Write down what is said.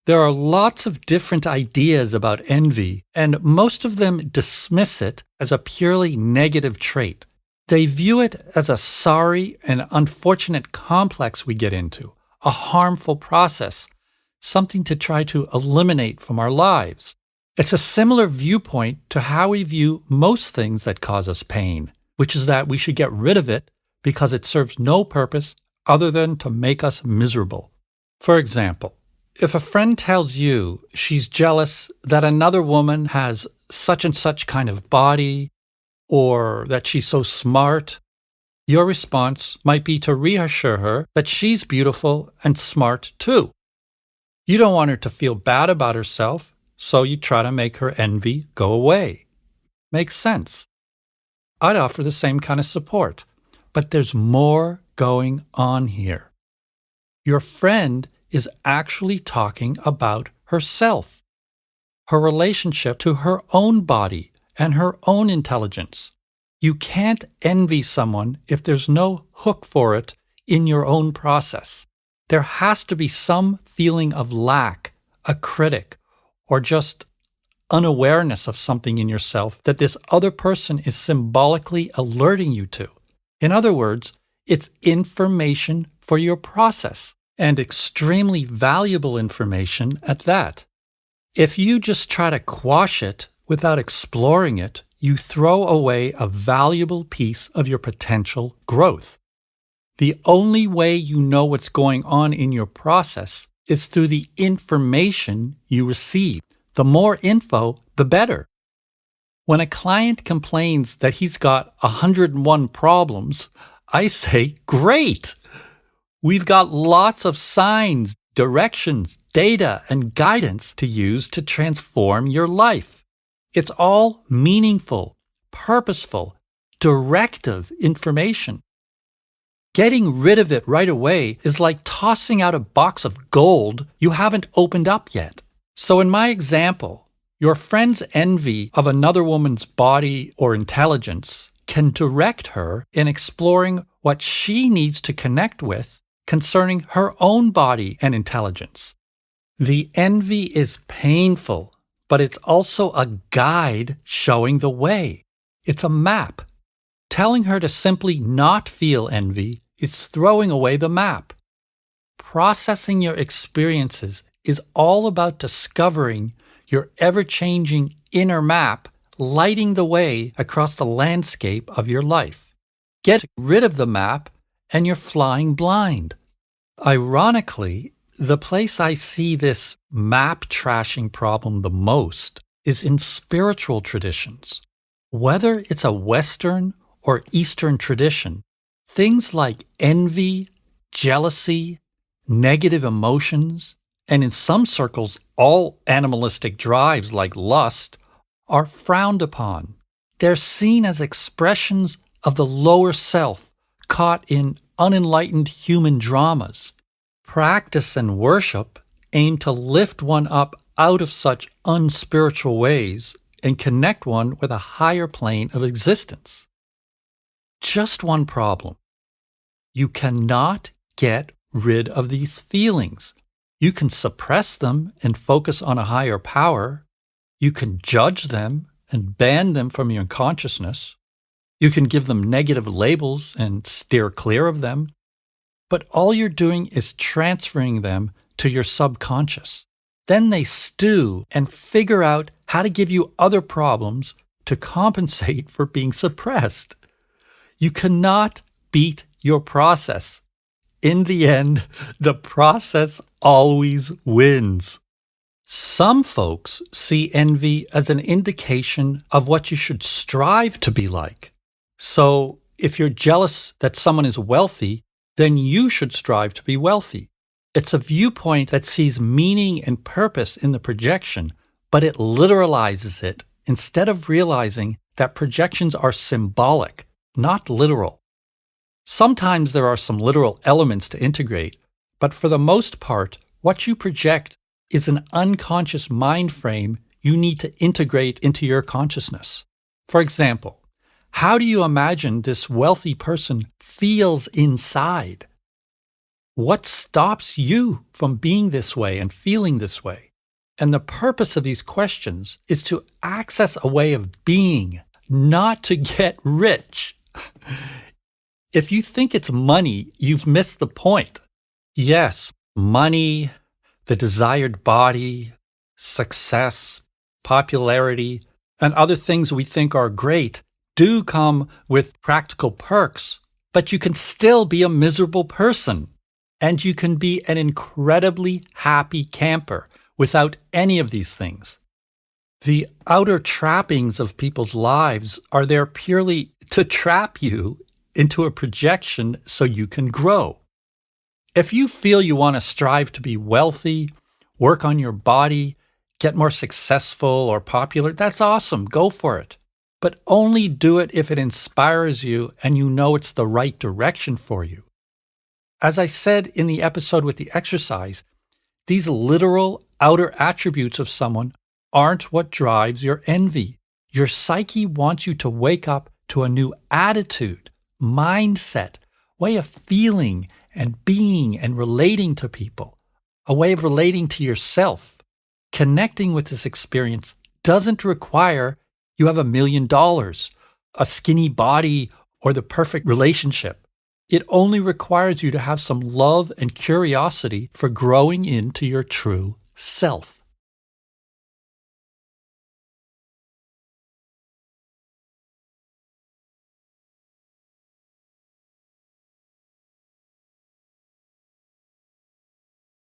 There are lots of different ideas about envy, and most of them dismiss it as a purely negative trait. They view it as a sorry and unfortunate complex we get into, a harmful process, something to try to eliminate from our lives. It's a similar viewpoint to how we view most things that cause us pain, which is that we should get rid of it because it serves no purpose other than to make us miserable. For example, if a friend tells you she's jealous that another woman has such and such kind of body, or that she's so smart, your response might be to reassure her that she's beautiful and smart too. You don't want her to feel bad about herself, so you try to make her envy go away. Makes sense. I'd offer the same kind of support, but there's more going on here. Your friend is actually talking about herself, her relationship to her own body and her own intelligence. You can't envy someone if there's no hook for it in your own process. There has to be some feeling of lack, a critic, or just unawareness of something in yourself that this other person is symbolically alerting you to. In other words, it's information for your process, and extremely valuable information at that. If you just try to quash it without exploring it, you throw away a valuable piece of your potential growth. The only way you know what's going on in your process is through the information you receive. The more info, the better. When a client complains that he's got 101 problems, I say, great! We've got lots of signs, directions, data, and guidance to use to transform your life. It's all meaningful, purposeful, directive information. Getting rid of it right away is like tossing out a box of gold you haven't opened up yet. So in my example, your friend's envy of another woman's body or intelligence can direct her in exploring what she needs to connect with concerning her own body and intelligence. The envy is painful, but it's also a guide showing the way. It's a map. Telling her to simply not feel envy is throwing away the map. Processing your experiences is all about discovering your ever-changing inner map, lighting the way across the landscape of your life. Get rid of the map and you're flying blind. Ironically, the place I see this map trashing problem the most is in spiritual traditions. Whether it's a Western or Eastern tradition, things like envy, jealousy, negative emotions, and in some circles, all animalistic drives like lust are frowned upon. They're seen as expressions of the lower self caught in unenlightened human dramas. Practice and worship aim to lift one up out of such unspiritual ways and connect one with a higher plane of existence. Just one problem. You cannot get rid of these feelings. You can suppress them and focus on a higher power. You can judge them and ban them from your consciousness. You can give them negative labels and steer clear of them. But all you're doing is transferring them to your subconscious. Then they stew and figure out how to give you other problems to compensate for being suppressed. You cannot beat your process. In the end, the process always wins. Some folks see envy as an indication of what you should strive to be like. So, if you're jealous that someone is wealthy, then you should strive to be wealthy. It's a viewpoint that sees meaning and purpose in the projection, but it literalizes it instead of realizing that projections are symbolic, not literal. Sometimes there are some literal elements to integrate, but for the most part, what you project is an unconscious mind frame you need to integrate into your consciousness. For example, how do you imagine this wealthy person feels inside? What stops you from being this way and feeling this way? And the purpose of these questions is to access a way of being, not to get rich. If you think it's money, you've missed the point. Yes, money, the desired body, success, popularity, and other things we think are great do come with practical perks, but you can still be a miserable person. And you can be an incredibly happy camper without any of these things. The outer trappings of people's lives are there purely to trap you into a projection so you can grow. If you feel you want to strive to be wealthy, work on your body, get more successful or popular, that's awesome. Go for it. But only do it if it inspires you and you know it's the right direction for you. As I said in the episode with the exercise, these literal outer attributes of someone aren't what drives your envy. Your psyche wants you to wake up to a new attitude, mindset, way of feeling and being and relating to people, a way of relating to yourself. Connecting with this experience doesn't require you have $1 million, a skinny body, or the perfect relationship. It only requires you to have some love and curiosity for growing into your true self.